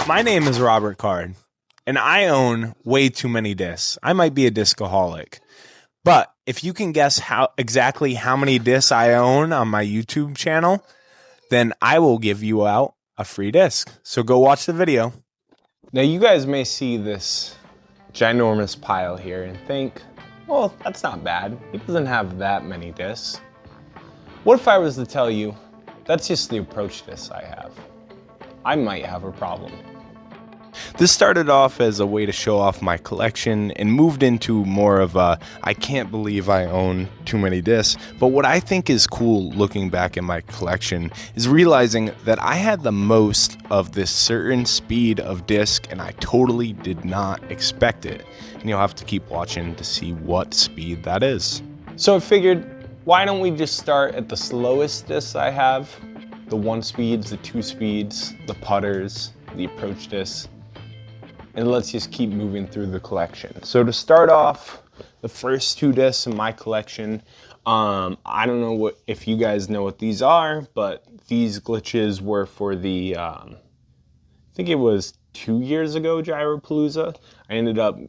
My name is Robert Card, and I own way too many discs. I might be a discaholic. But if you can guess exactly how many discs I own on my YouTube channel, then I will give you out a free disc. So go watch the video. Now you guys may see this ginormous pile here and think, well, that's not bad. He doesn't have that many discs. What if I was to tell you that's just the approach discs I have? I might have a problem. This started off as a way to show off my collection and moved into more of a, I can't believe I own too many discs. But what I think is cool looking back at my collection is realizing that I had the most of this certain speed of disc and I totally did not expect it. And you'll have to keep watching to see what speed that is. So I figured, why don't we just start at the slowest discs I have? The 1 speeds, the 2 speeds, the putters, the approach discs. And let's just keep moving through the collection. So to start off, the first 2 discs in my collection, I don't know if you guys know what these are, but these glitches were for the, I think it was 2 years ago, Gyropalooza. I ended up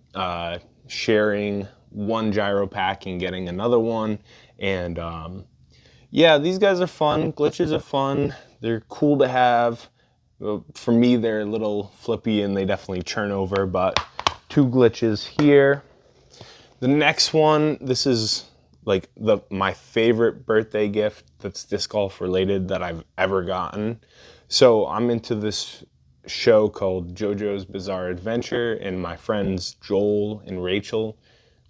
sharing 1 gyro pack and getting another one. And yeah, these guys are fun. Glitches are fun. They're cool to have. For me, they're a little flippy and they definitely churn over, but 2 glitches here. The next one, this is like my favorite birthday gift that's disc golf related that I've ever gotten. So I'm into this show called JoJo's Bizarre Adventure, and my friends Joel and Rachel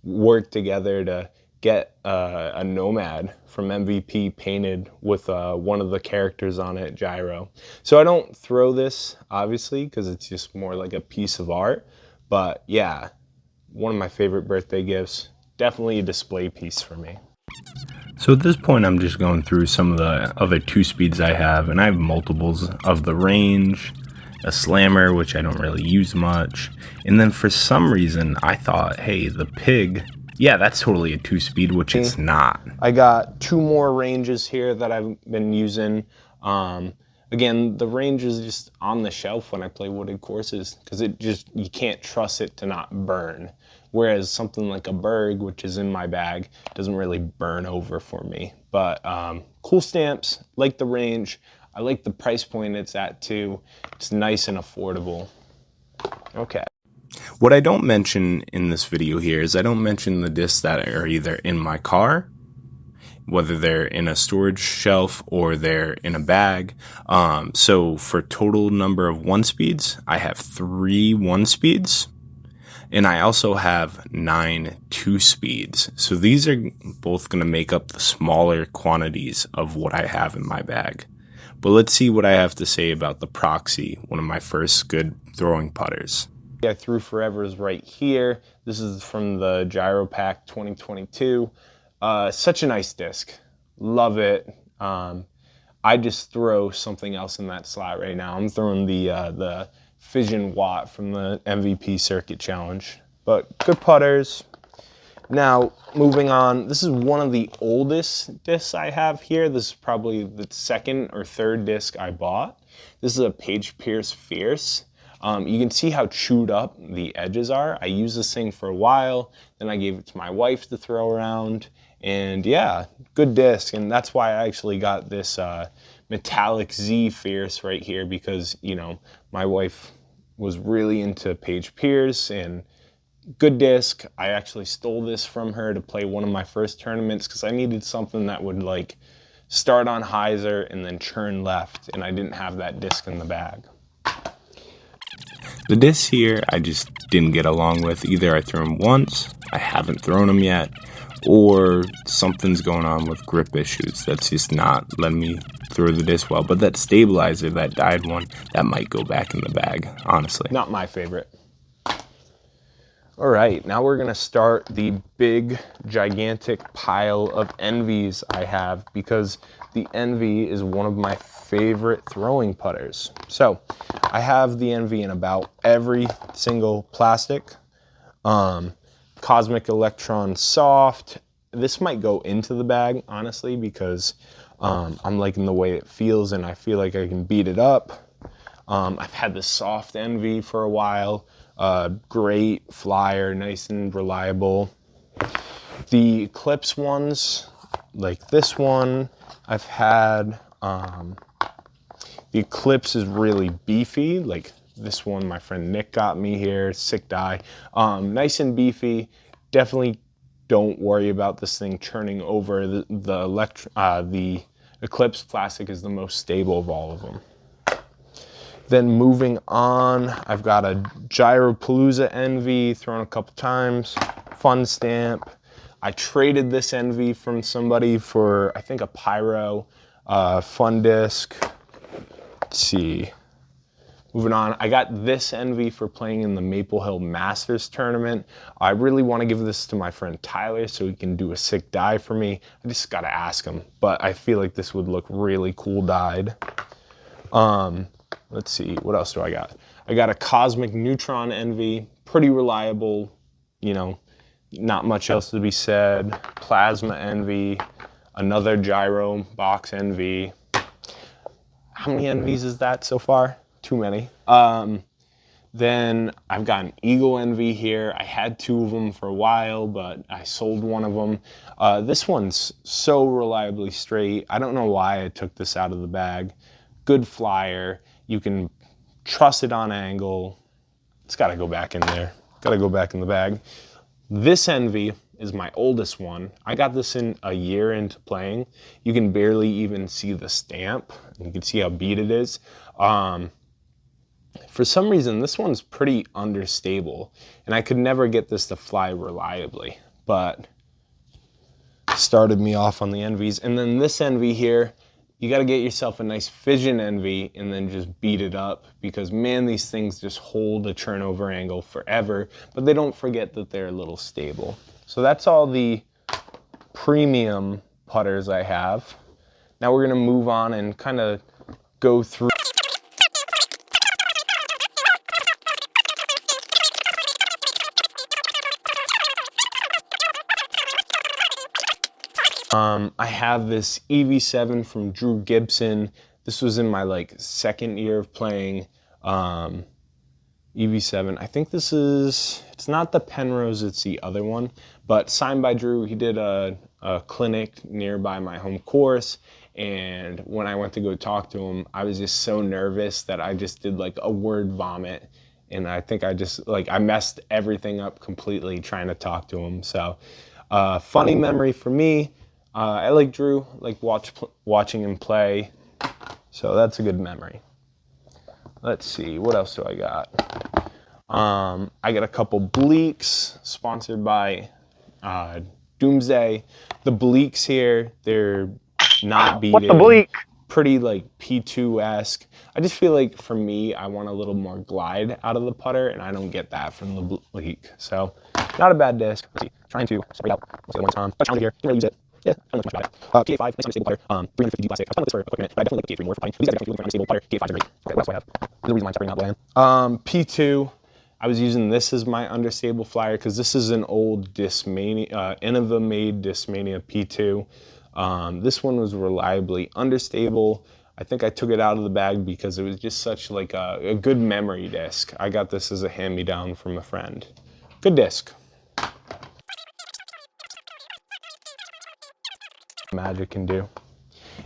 worked together to get a Nomad from MVP painted with one of the characters on it, Gyro. So I don't throw this, obviously, because it's just more like a piece of art. But yeah, one of my favorite birthday gifts. Definitely a display piece for me. So at this point, I'm just going through some of the other 2 speeds I have, and I have multiples of the Range, a Slammer, which I don't really use much. And then for some reason, I thought, hey, the Pig, yeah, that's totally a 2-speed, which it's not. I got 2 more Ranges here that I've been using. Again, the Range is just on the shelf when I play wooded courses because you can't trust it to not burn. Whereas something like a Berg, which is in my bag, doesn't really burn over for me. But cool stamps, like the Range. I like the price point it's at too. It's nice and affordable. Okay. What I don't mention in this video here is I don't mention the discs that are either in my car, whether they're in a storage shelf or they're in a bag. So for total number of 1-speeds, I have 3 1-speeds, and I also have 9 2-speeds. So these are both going to make up the smaller quantities of what I have in my bag. But let's see what I have to say about the Proxy, one of my first good throwing putters. I threw forever is right here. This is from the Gyro Pack 2022. Such a nice disc. Love it. I just throw something else in that slot right now. I'm throwing the Fission Watt from the MVP Circuit Challenge. But good putters. Now, moving on, this is one of the oldest discs I have here. This is probably the 2nd or 3rd disc I bought. This is a Paige Pierce Fierce. You can see how chewed up the edges are. I used this thing for a while, then I gave it to my wife to throw around, and yeah, good disc. And that's why I actually got this Metallic Z Fierce right here, because, you know, my wife was really into Paige Pierce, and good disc. I actually stole this from her to play one of my first tournaments because I needed something that would like start on hyzer and then churn left, and I didn't have that disc in the bag. The discs here, I just didn't get along with. Either I threw them once, I haven't thrown them yet, or something's going on with grip issues. That's just not letting me throw the disc well. But that stabilizer, that dyed one, that might go back in the bag, honestly. Not my favorite. All right, now we're gonna start the big, gigantic pile of Envies I have, because the Envy is one of my favorite throwing putters. So I have the Envy in about every single plastic. Cosmic Electron Soft. This might go into the bag, honestly, because I'm liking the way it feels and I feel like I can beat it up. I've had the soft Envy for a while. Great flyer, nice and reliable. The Eclipse ones, like this one, I've had. The Eclipse is really beefy, like this one my friend Nick got me here, sick dye. Nice and beefy. Definitely don't worry about this thing churning over. The Eclipse plastic is the most stable of all of them. Then moving on, I've got a Gyropalooza Envy thrown a couple times. Fun stamp. I traded this Envy from somebody for, I think, a Pyro fun disc. Let's see. Moving on, I got this Envy for playing in the Maple Hill Masters tournament. I really want to give this to my friend Tyler so he can do a sick die for me. I just got to ask him, but I feel like this would look really cool dyed. Let's see, what else do I got? I got a Cosmic Neutron Envy, pretty reliable, you know, not much else to be said. Plasma Envy, another Gyro Box Envy. How many Envies is that so far? Too many. Then I've got an Eagle Envy here. I had two of them for a while, but I sold one of them. This one's so reliably straight. I don't know why I took this out of the bag. Good flyer. You can trust it on angle. It's got to go back in there. Got to go back in the bag. This Envy is my oldest one. I got this in a year into playing. You can barely even see the stamp. You can see how beat it is. For some reason, this one's pretty understable, and I could never get this to fly reliably, but started me off on the Envies. And then this Envy here, you got to get yourself a nice Fission Envy and then just beat it up, because man, these things just hold a turnover angle forever, but they don't forget that they're a little stable. So that's all the premium putters I have. Now we're gonna move on and kind of go through. I have this EV7 from Drew Gibson. This was in my like second year of playing EV7. I think this is, it's not the Penrose, it's the other one, but signed by Drew. He did a clinic nearby my home course, and when I went to go talk to him, I was just so nervous that I just did like a word vomit, and I think I just like, I messed everything up completely trying to talk to him. So funny memory for me. I like Drew, like watching him play, so that's a good memory. Let's see, what else do I got? I got a couple Bleaks sponsored by Doomsday. The Bleaks here, they're not beaten. What's the Bleak? Pretty like P2-esque. I just feel like for me, I want a little more glide out of the putter, and I don't get that from the Bleak. So, not a bad disc. Let's see, trying to spray out. Let's see one time. Touch on here, can't really use it. Yeah, I don't know much about it. PA5, nice unstable putter. 350 D plastic. I was playing with this for a quick minute, but I definitely like the PA3 more for putting. These guys are definitely looking for an unstable putter. PA5s are great. Okay, that's what I have. There's a reason why I'm separating out bland. P2, I was using this as my understable flyer because this is an old Discmania, Innova made Discmania P2. This one was reliably understable. I think I took it out of the bag because it was just such like a good memory disc. I got this as a hand-me-down from a friend. Good disc. Magic can do.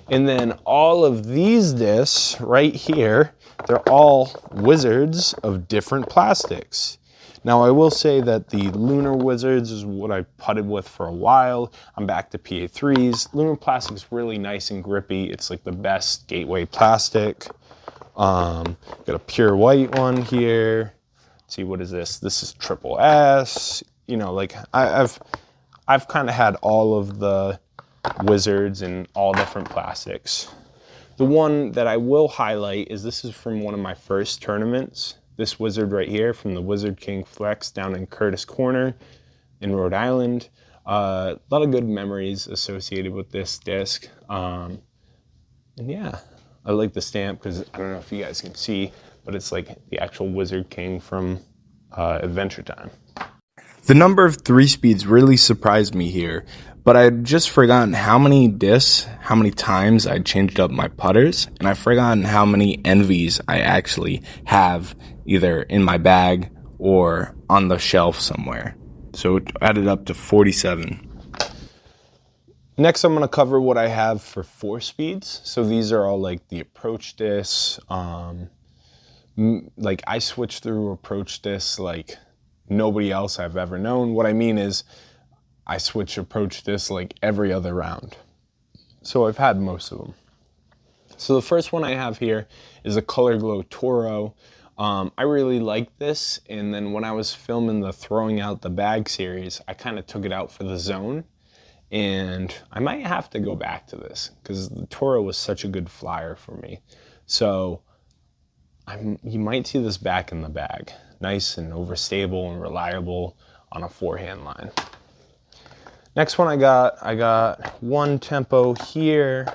And then all of these discs right here, they're all Wizards of different plastics. Now I will say that the Lunar Wizards is what I putted with for a while. I'm back to PA3s. Lunar plastic is really nice and grippy. It's like the best gateway plastic. Got a pure white one here. Let's see, what is this? This is Triple S. You know, like I've kind of had all of the Wizards in all different plastics. The one that I will highlight is this is from one of my first tournaments. This Wizard right here from the Wizard King Flex down in Curtis Corner in Rhode Island. A lot of good memories associated with this disc. And yeah, I like the stamp because I don't know if you guys can see, but it's like the actual Wizard King from Adventure Time. The number of 3-speeds really surprised me here, but I'd just forgotten how many times I changed up my putters, and I've forgotten how many envies I actually have either in my bag or on the shelf somewhere. So it added up to 47. Next, I'm going to cover what I have for 4-speeds. So these are all like the approach discs. Like I switched through approach discs like nobody else I've ever known. What I mean is I switch approach discs like every other round. So I've had most of them. So the first one I have here is a Color Glow Toro. I really like this, and then when I was filming the Throwing Out the Bag series, I kind of took it out for the zone, and I might have to go back to this because the Toro was such a good flyer for me. So you might see this back in the bag. Nice and overstable and reliable on a forehand line. Next one I got one Tempo here.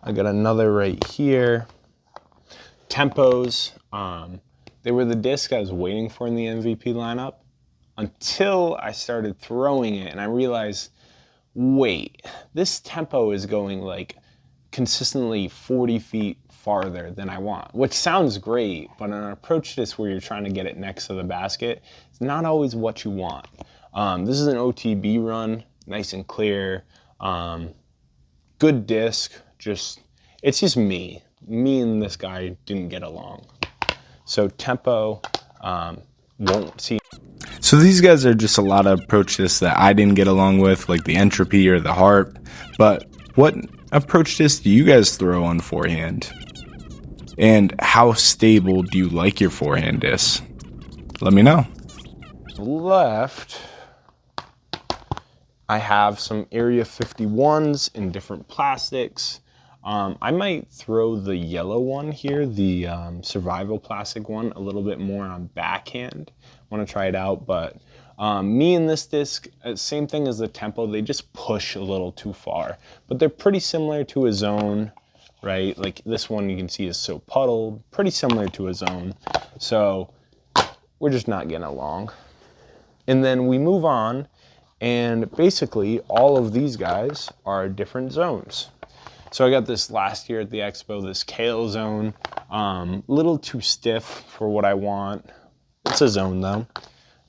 I got another right here. Tempos, they were the disc I was waiting for in the MVP lineup until I started throwing it and I realized, wait, this Tempo is going like consistently 40 feet farther than I want, which sounds great, but an approach disc where you're trying to get it next to the basket, it's not always what you want. This is an OTB run, nice and clear, good disc, it's just me. Me and this guy didn't get along. So Tempo won't see. So these guys are just a lot of approach discs that I didn't get along with, like the Entropy or the Harp. But what approach disc do you guys throw on forehand? And how stable do you like your forehand discs? Let me know. Left, I have some Area 51s in different plastics. I might throw the yellow one here, the Survival plastic one, a little bit more on backhand. I want to try it out, but me and this disc, same thing as the Tempo, they just push a little too far. But they're pretty similar to a zone, right? Like this one you can see is so puddled, pretty similar to a zone. So we're just not getting along. And then we move on, and basically all of these guys are different zones. So I got this last year at the Expo, this Kale zone, little too stiff for what I want. It's a zone though.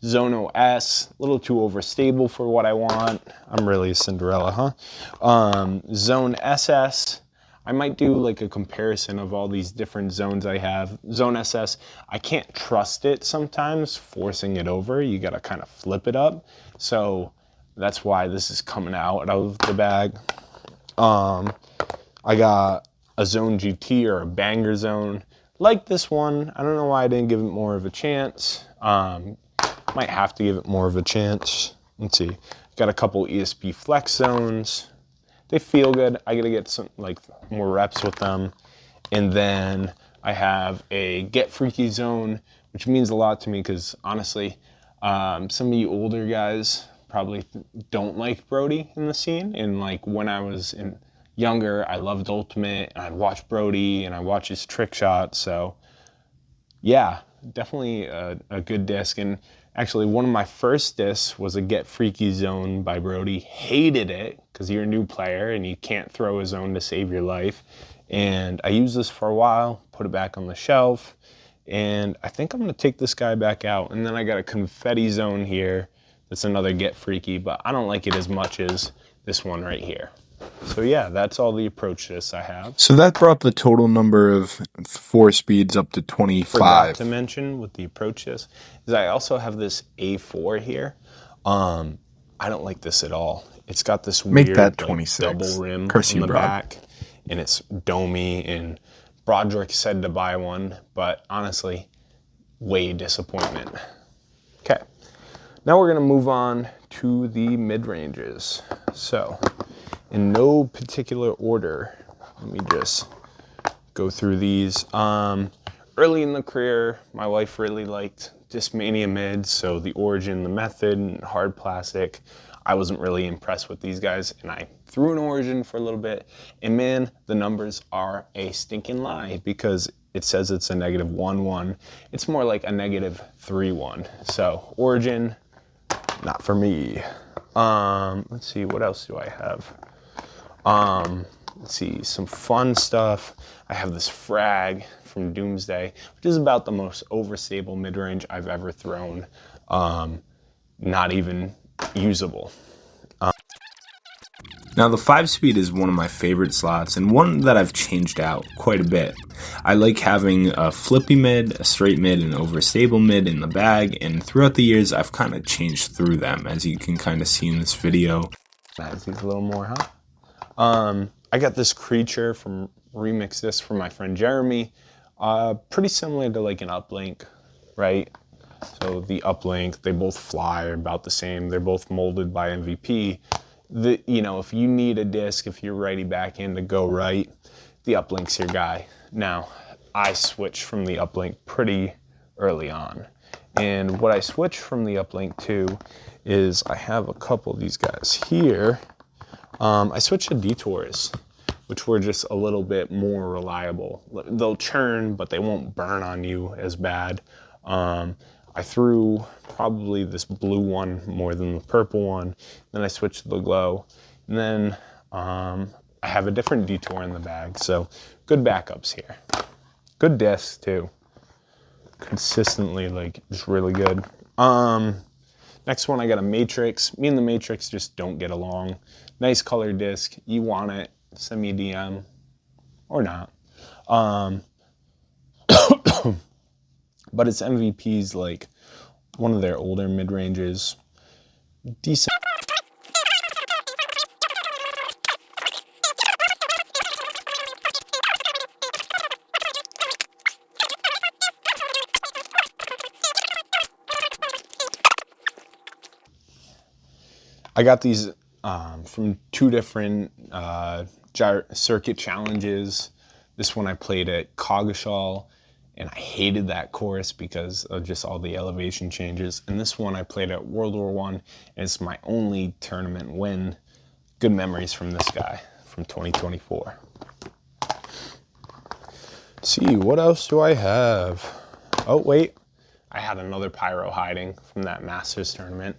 Zone OS, a little too overstable for what I want. I'm really a Cinderella, huh? Zone SS, I might do like a comparison of all these different zones I have. Zone SS, I can't trust it sometimes, forcing it over. You gotta kind of flip it up. So that's why this is coming out of the bag. I got a Zone GT or a Banger Zone. Like this one, I don't know why I didn't give it more of a chance. Might have to give it more of a chance. Let's see. Got a couple ESP Flex Zones. They feel good. I gotta get some like more reps with them. And then I have a Get Freaky Zone, which means a lot to me because honestly, some of you older guys probably don't like Brody in the scene. And like when I was younger, I loved Ultimate, and I'd watch Brody, and I watch his trick shots. So, yeah, definitely a good disc. And actually, one of my first discs was a Get Freaky Zone by Brody. Hated it because you're a new player and you can't throw a zone to save your life. And I used this for a while, put it back on the shelf, and I think I'm going to take this guy back out. And then I got a Confetti Zone here. That's another Get Freaky, but I don't like it as much as this one right here. So yeah, that's all the approach discs I have. So that brought the total number of 4-speeds up to 25. Forgot to mention with the approach disc is I also have this A4 here. I don't like this at all. It's got this weird that 26. Double rim Curse on you, the Broad. back, and it's domey, and Broderick said to buy one, but honestly, way disappointment. Okay, now we're gonna move on to the mid-ranges. So, in no particular order, let me just go through these. Early in the career, my wife really liked Discmania mids, so the Origin, the Method, and hard plastic. I wasn't really impressed with these guys, and I threw an Origin for a little bit, and man, the numbers are a stinking lie because it says it's a -1-1. It's more like a -3-1. So Origin, Not for me. Let's see, what else do I have? Let's see, some fun stuff. I have this frag from Doomsday, which is about the most overstable mid-range I've ever thrown. Not even usable. Now, the 5-speed is one of my favorite slots and one that I've changed out quite a bit. I like having a flippy mid, a straight mid, and overstable mid in the bag, and throughout the years, I've kind of changed through them, as you can kind of see in this video. Adds these a little more, huh? I got this creature from Remix This from my friend Jeremy. Pretty similar to like an uplink, right? So the uplink, they both fly about the same. They're both molded by MVP. If you need a disc, if you're righty backhand to go right, the uplink's your guy. Now, I switched from the uplink pretty early on. And what I switched from the uplink to is I have a couple of these guys here. I switched to detours, which were just a little bit more reliable. They'll churn, but they won't burn on you as bad. I threw probably this blue one more than the purple one. Then I switched to the glow. And then I have a different detour in the bag. So good backups here. Good discs too. Consistently, like, just really good. Next one, I got a Matrix. Me and the Matrix just don't get along. Nice color disc. You want it, send me a DM or not. But it's MVP's, like, one of their older mid-ranges. Decent. I got these from two different circuit challenges. This one I played at Coggeshall, and I hated that course because of just all the elevation changes. And this one I played at World War I, and it's my only tournament win. Good memories from this guy from 2024. Let's see, what else do I have? Oh, wait. I had another pyro hiding from that Masters tournament.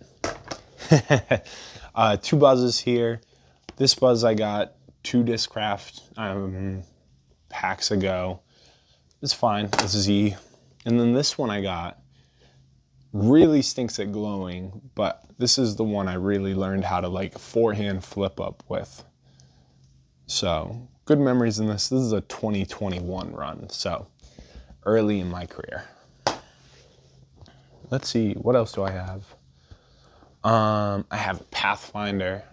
Two buzzes here. This buzz I got 2 Discraft packs ago. It's fine. It's Z. And then this one I got really stinks at glowing, but this is the one I really learned how to like forehand flip up with. So good memories in this. This is a 2021 run, so early in my career. Let's see, what else do I have? I have a Pathfinder,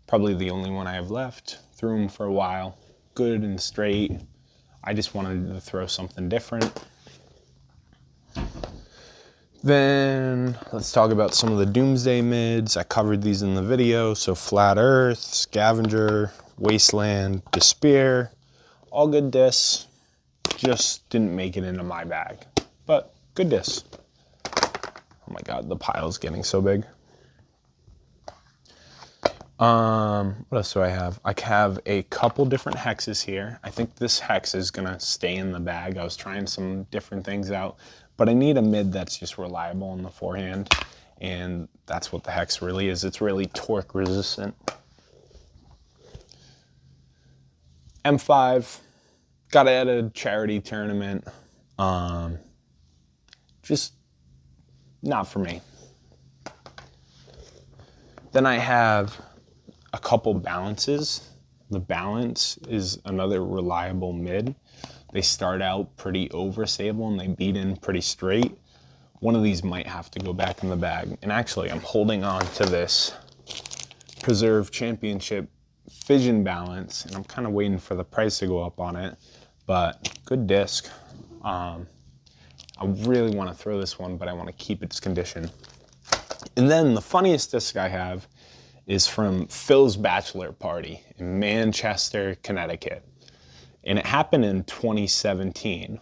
probably the only one I have left. Threw him for a while, good and straight. I just wanted to throw something different. Then let's talk about some of the Doomsday mids. I covered these in the video. So Flat Earth, Scavenger, Wasteland, Despair, all good discs. Just didn't make it into my bag, but good discs. Oh my God, the pile's getting so big. What else do I have? I have a couple different hexes here. I think this hex is gonna stay in the bag. I was trying some different things out, but I need a mid that's just reliable in the forehand, and that's what the hex really is. It's really torque resistant. M5, got it at a charity tournament. Just not for me. Then I have a couple balances. The balance is another reliable mid. They start out pretty overstable and they beat in pretty straight. One of these might have to go back in the bag. And actually, I'm holding on to this Preserve Championship Fission Balance, and I'm kind of waiting for the price to go up on it, but good disc. I really want to throw this one, but I want to keep its condition. And then the funniest disc I have is from Phil's bachelor party in Manchester, Connecticut. And it happened in 2017.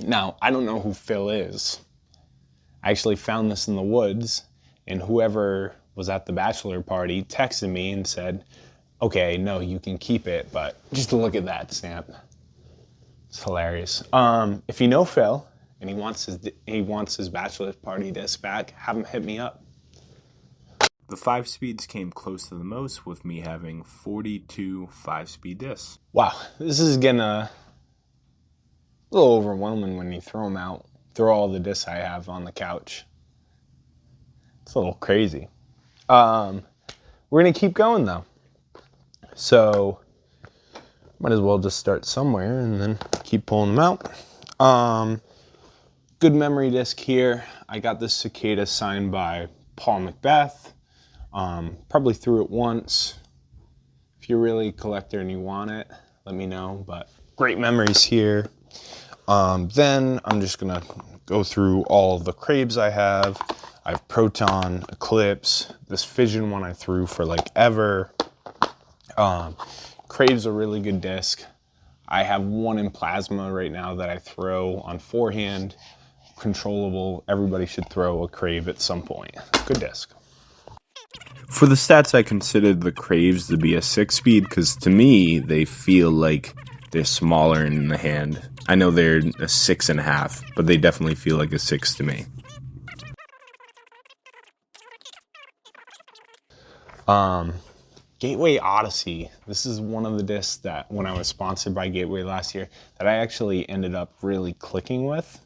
Now, I don't know who Phil is. I actually found this in the woods, and whoever was at the bachelor party texted me and said, okay, no, you can keep it, but just look at that stamp. It's hilarious. If you know Phil, and he wants his bachelor party disc back, have him hit me up. The 5-speeds came close to the most, with me having 42 5-speed discs. Wow, this is getting a little overwhelming when you throw them out. Throw all the discs I have on the couch. It's a little crazy. We're gonna keep going though. So might as well just start somewhere and then keep pulling them out. Good memory disc here. I got this Cicada signed by Paul Macbeth. Probably threw it once. If you're really a collector and you want it, let me know. But great memories here. Then I'm just gonna go through all the Craves I have. I have Proton, Eclipse, this Fission one I threw for like ever. Crave's a really good disc. I have one in plasma right now that I throw on forehand. Controllable. Everybody should throw a Crave at some point. Good disc. For the stats, I considered the Craves to be a 6-speed because to me, they feel like they're smaller in the hand. I know they're a 6.5, but they definitely feel like a 6 to me. Gateway Odyssey. This is one of the discs that when I was sponsored by Gateway last year that I actually ended up really clicking with.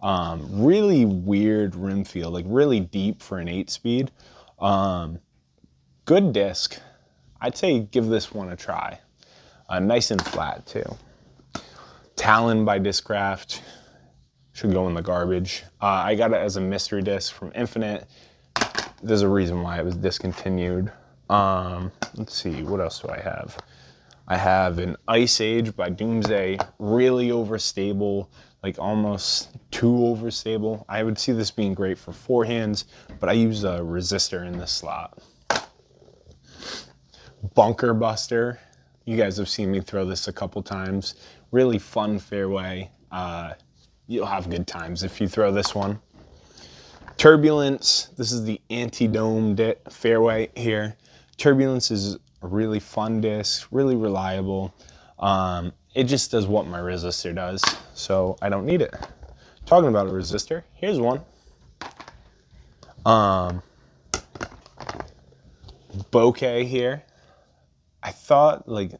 Really weird rim feel, like really deep for an 8-speed. Good disc. I'd say give this one a try. Nice and flat too. Talon by Discraft. Should go in the garbage. I got it as a mystery disc from Infinite. There's a reason why it was discontinued. Let's see, what else do I have? I have an Ice Age by Doomsday. Really overstable, like almost too overstable. I would see this being great for forehands, but I use a resistor in this slot. Bunker Buster. You guys have seen me throw this a couple times. Really fun fairway. You'll have good times if you throw this one. Turbulence. This is the anti-dome fairway here. Turbulence is a really fun disc, really reliable. It just does what my resistor does, so I don't need it. Talking about a resistor, here's one. Bokeh here. I thought like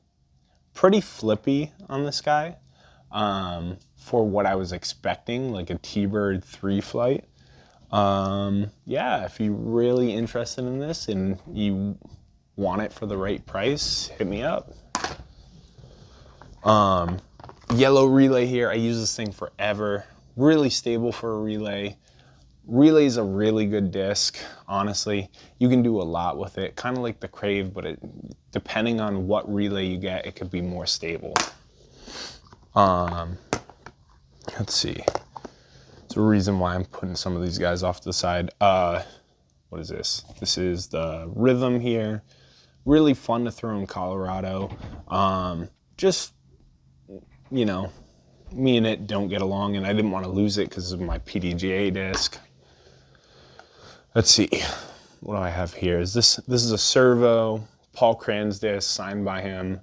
pretty flippy on this guy for what I was expecting, like a T-Bird 3 flight. Yeah, if you're really interested in this and you want it for the right price, hit me up. Yellow relay here. I use this thing forever. Really stable for a relay. Relay's a really good disc, honestly. You can do a lot with it, kind of like the Crave, but depending on what relay you get, it could be more stable. Let's see. There's a reason why I'm putting some of these guys off to the side. What is this? This is the Rhythm here. Really fun to throw in Colorado. Just, you know, me and it don't get along, and I didn't want to lose it because of my PDGA disc. Let's see, what do I have here? This is a Servo, Paul Cran's disc, signed by him.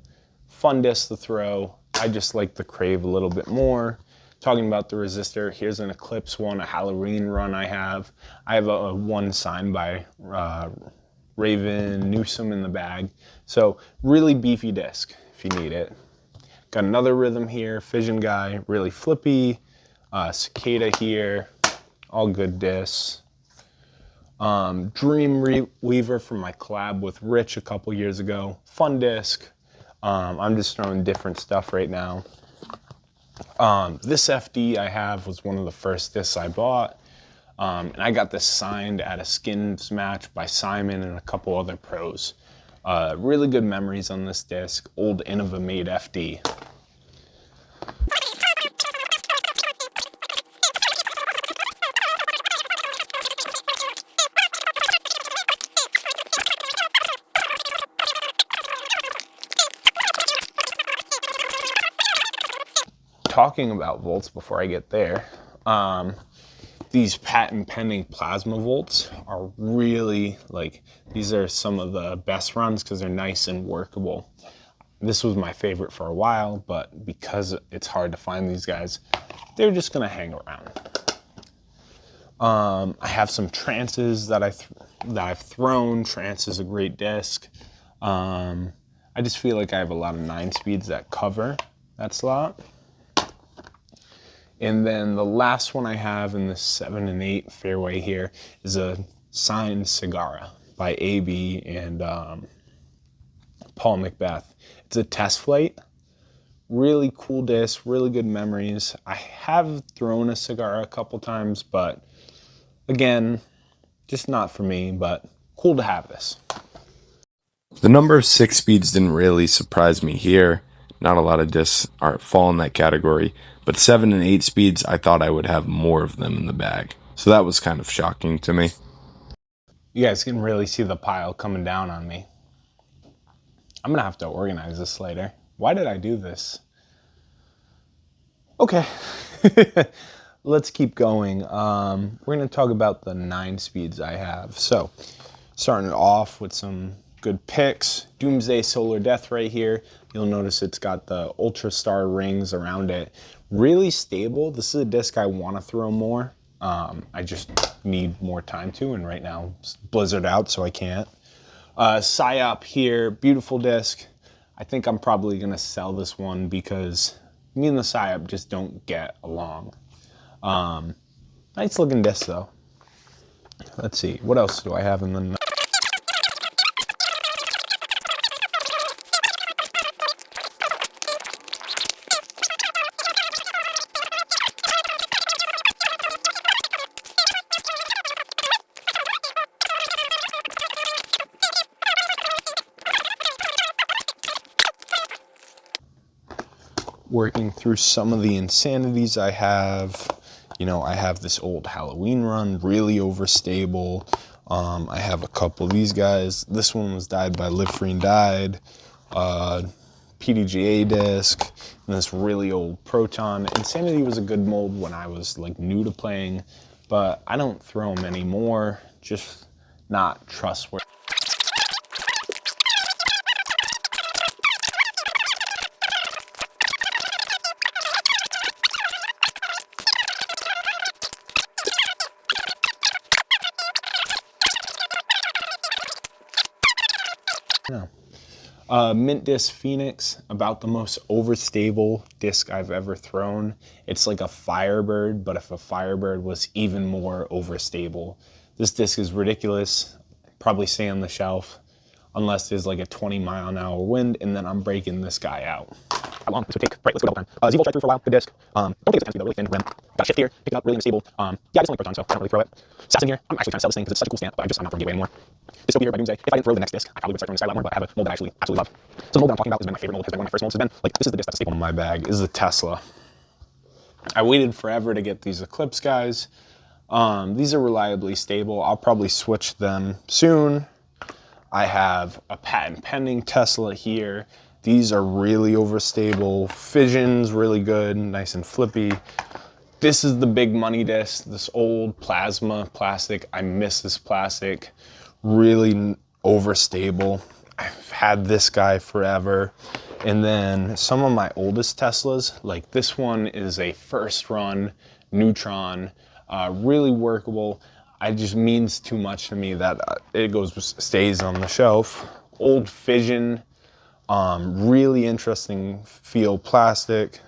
Fun disc to throw. I just like the Crave a little bit more. Talking about the resistor, here's an Eclipse one, a Halloween run I have. I have a one signed by Raven Newsom in the bag. So really beefy disc if you need it. Got another Rhythm here, Fission guy, really flippy. Cicada here, all good discs. Dream Weaver from my collab with Rich a couple years ago. Fun disc. I'm just throwing different stuff right now. This FD I have was one of the first discs I bought. And I got this signed at a skins match by Simon and a couple other pros. Really good memories on this disc. Old Innova made FD. Talking about volts before I get there, these patent pending plasma volts are really these are some of the best runs because they're nice and workable. This was my favorite for a while, but because it's hard to find these guys, they're just gonna hang around. I have some Trances that I've thrown. Trance is a great disc. I just feel like I have a lot of 9-speeds that cover that slot. And then the last one I have in the 7 and 8 fairway here is a signed Sagara by AB and Paul McBeth. It's a test flight. Really cool disc, really good memories. I have thrown a Sagara a couple times, but again, just not for me, but cool to have this. The number of 6-speeds didn't really surprise me here. Not a lot of discs fall in that category, but 7 and 8 speeds, I thought I would have more of them in the bag. So that was kind of shocking to me. You guys can really see the pile coming down on me. I'm gonna have to organize this later. Why did I do this? Okay, let's keep going. We're gonna talk about the 9-speeds I have. So, starting it off with some good picks. Doomsday Solar Death right here. You'll notice it's got the Ultra Star rings around it. Really stable. This is a disc I want to throw more. I just need more time to, and right now it's blizzard out, so I can't. Psyop here, beautiful disc. I think I'm probably gonna sell this one because me and the Psyop just don't get along. Nice looking disc though. Let's see, what else do I have in the... Working through some of the insanities I have. You know, I have this old Halloween run, really overstable. I have a couple of these guys. This one was dyed by Live Free and Died. PDGA disc, and this really old Proton. Insanity was a good mold when I was like new to playing, but I don't throw them anymore, just not trustworthy. Mint Disc Phoenix, about the most overstable disc I've ever thrown. It's like a Firebird, but if a Firebird was even more overstable. This disc is ridiculous, probably stay on the shelf unless there's like a 20-mile-an-hour wind, and then I'm breaking this guy out. How long this would take? Right, let's go double time. Z-Volt tried through for a while, good disc. Don't think it's a really thin rim. Got shift here, pick it up, really unstable. Yeah, I just only Proton, so I don't really throw it. Assassin here, I'm actually trying to sell this thing because it's such a cool stamp, but I'm not throwing Gateway anymore. This will be here by Doomsday. If I didn't throw the next disc, I probably would start throwing the Sky a lot more, but I have a mold that I actually absolutely love. So the mold that I'm talking about has been my favorite mold, has been one of my first molds, has been, like, this is the disc that's a staple in my bag, is the Tesla. I waited forever to get these Eclipse guys. These are reliably stable. I'll probably switch them soon. I have a patent pending Tesla here. These are really overstable. Fission's really good, nice and flippy. This is the big money disc, this old plasma plastic. I miss this plastic. Really overstable. I've had this guy forever. And then some of my oldest Teslas, like this one is a first run Neutron, really workable. It just means too much to me that stays on the shelf. Old Fission, really interesting feeling plastic.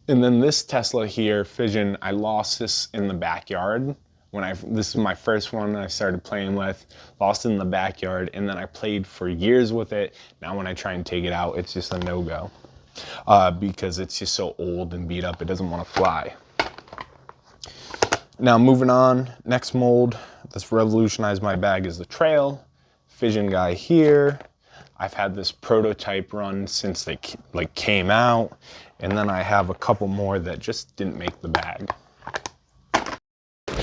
And then this Tesla here, Fission, I lost this in the backyard. This is my first one I started playing with, lost it in the backyard, and then I played for years with it. Now when I try and take it out, it's just a no-go. Because it's just so old and beat up, it doesn't want to fly. Now moving on, next mold that's revolutionized my bag is the Trail. Fission guy here. I've had this prototype run since they came out, and then I have a couple more that just didn't make the bag.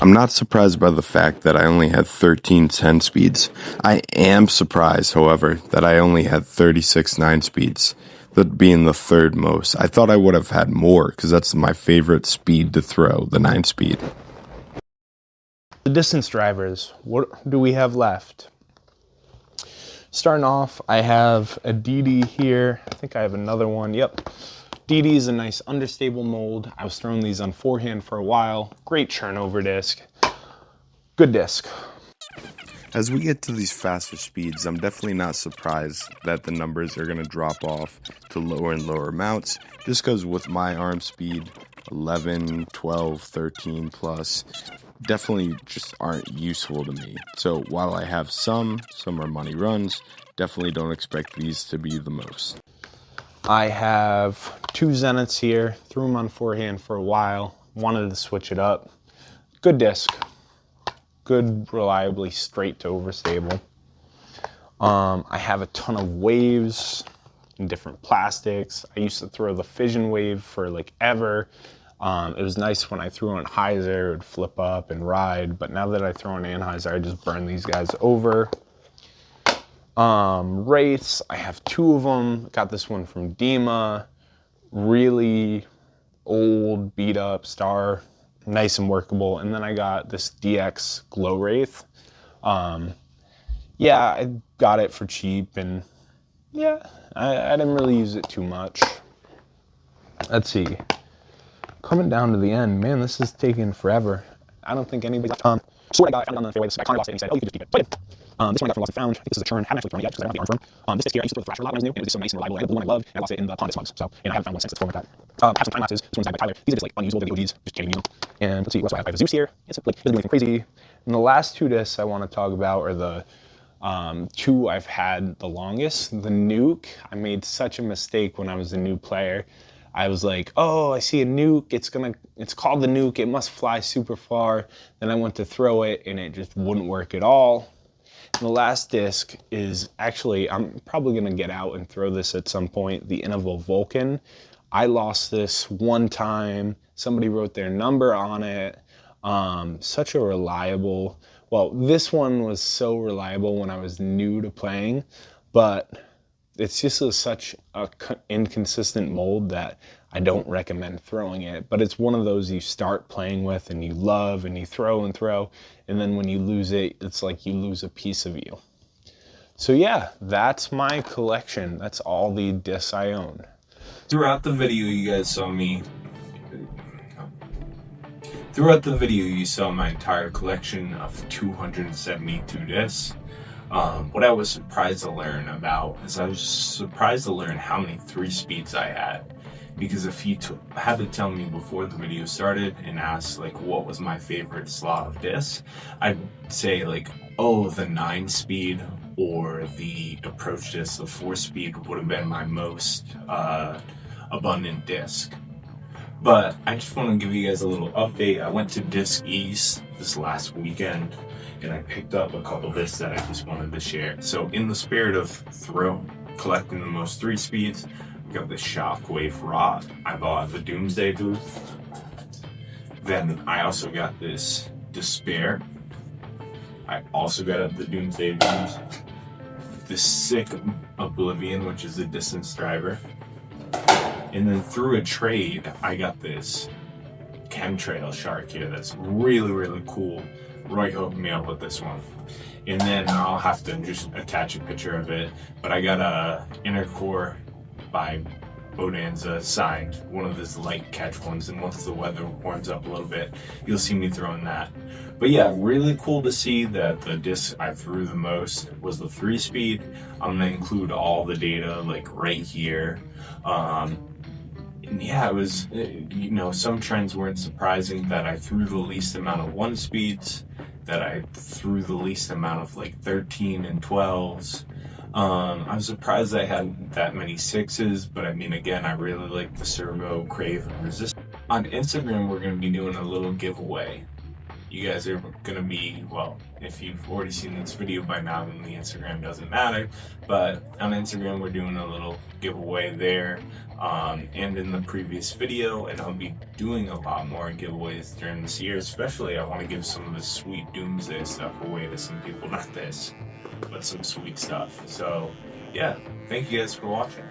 I'm not surprised by the fact that I only had 13 10 speeds. I am surprised, however, that I only had 36 9 speeds, that being the third most. I thought I would have had more because that's my favorite speed to throw, the 9 speed. The distance drivers, what do we have left? Starting off, I have a DD here. I think I have another one. Yep. DD is a nice understable mold. I was throwing these on forehand for a while. Great turnover disc. Good disc. As we get to these faster speeds, I'm definitely not surprised that the numbers are going to drop off to lower and lower amounts, just because with my arm speed, 11, 12, 13 plus, definitely just aren't useful to me. So while I have some are money runs, definitely don't expect these to be the most. I have 2 Zeniths here, threw them on forehand for a while, wanted to switch it up. Good disc. Good, reliably straight to overstable. I have a ton of waves in different plastics. I used to throw the Fission wave for like ever. It was nice when I threw on Heiser, it would flip up and ride, but now that I throw on Anheuser, I just burn these guys over. Wraiths, I have 2 of them. Got this one from Dima. Really old, beat up star. Nice and workable. And then I got this DX Glow Wraith. Yeah, I got it for cheap, and yeah, I didn't really use it too much. Let's see. Coming down to the end, man, this is taking forever. I don't think anybody's swear I found it on the fairway. This guy Connor lost it and he said, oh, you can just keep it. So, yeah. This one I got from Lost and Found. I think this is a Churn. I haven't actually thrown it yet because I don't have the arm firm. This disc here, I used to throw the Thrasher a lot when I was new, and it was just so nice and reliable. I had the one I love, and I lost it in the Pond Mugs. So, and I haven't found one since. It's formed with that. I have some time lapses. This one's by Tyler. These are just like unusable, they're the OGs, just kidding you. And let's see, what else do I have? I have a Zeus here. It's like, it doesn't do anything crazy. And the last 2 discs I want to talk about are the 2 I've had the longest. The Nuke, I made such a mistake when I was a new player. I was like, oh, I see a nuke, it's called the Nuke, it must fly super far. Then I went to throw it and it just wouldn't work at all. And the last disc is actually, I'm probably gonna get out and throw this at some point, the Innoval Vulcan. I lost this one time, somebody wrote their number on it. Such a reliable, well, this one was so reliable when I was new to playing, but it's just such a inconsistent mold that I don't recommend throwing it. But it's one of those you start playing with and you love and you throw, and then when you lose it, it's like you lose a piece of you. So yeah, that's my collection. That's all the discs I own. Throughout the video, you saw my entire collection of 272 discs. What I was surprised to learn about is I was surprised to learn how many 3 speeds I had. Because if you had to tell me before the video started and ask like what was my favorite slot of discs, I'd say like, oh, the 9 speed or the approach disc, the 4 speed would have been my most abundant disc. But I just want to give you guys a little update. I went to Disc East this last weekend and I picked up a couple discs that I just wanted to share. So in the spirit of collecting the most 3 speeds, I got the Shockwave Rod. I bought at the Doomsday booth. Then I also got this Despair. I also got at the Doomsday booth this sick Oblivion, which is a distance driver. And then through a trade, I got this Chemtrail Shark here that's really, really cool. Roy hooked me up with this one. And then I'll have to just attach a picture of it. But I got a Intercore by Bonanza signed, one of his light catch ones, and once the weather warms up a little bit, you'll see me throwing that. But yeah, really cool to see that the disc I threw the most was the 3 speed. I'm gonna include all the data like right here. And yeah, it was, you know, some trends weren't surprising, that I threw the least amount of 1 speeds, that I threw the least amount of like 13 and 12s. I was surprised I had that many 6s, but I mean, again, I really like the Servo, Crave, and Resist. On Instagram, we're going to be doing a little giveaway. You guys are going to be, well, if you've already seen this video by now, then the Instagram doesn't matter. But on Instagram, we're doing a little giveaway there. And in the previous video, and I'll be doing a lot more giveaways during this year. Especially, I want to give some of the sweet Doomsday stuff away to some people. Not this, but some sweet stuff. So, yeah, thank you guys for watching.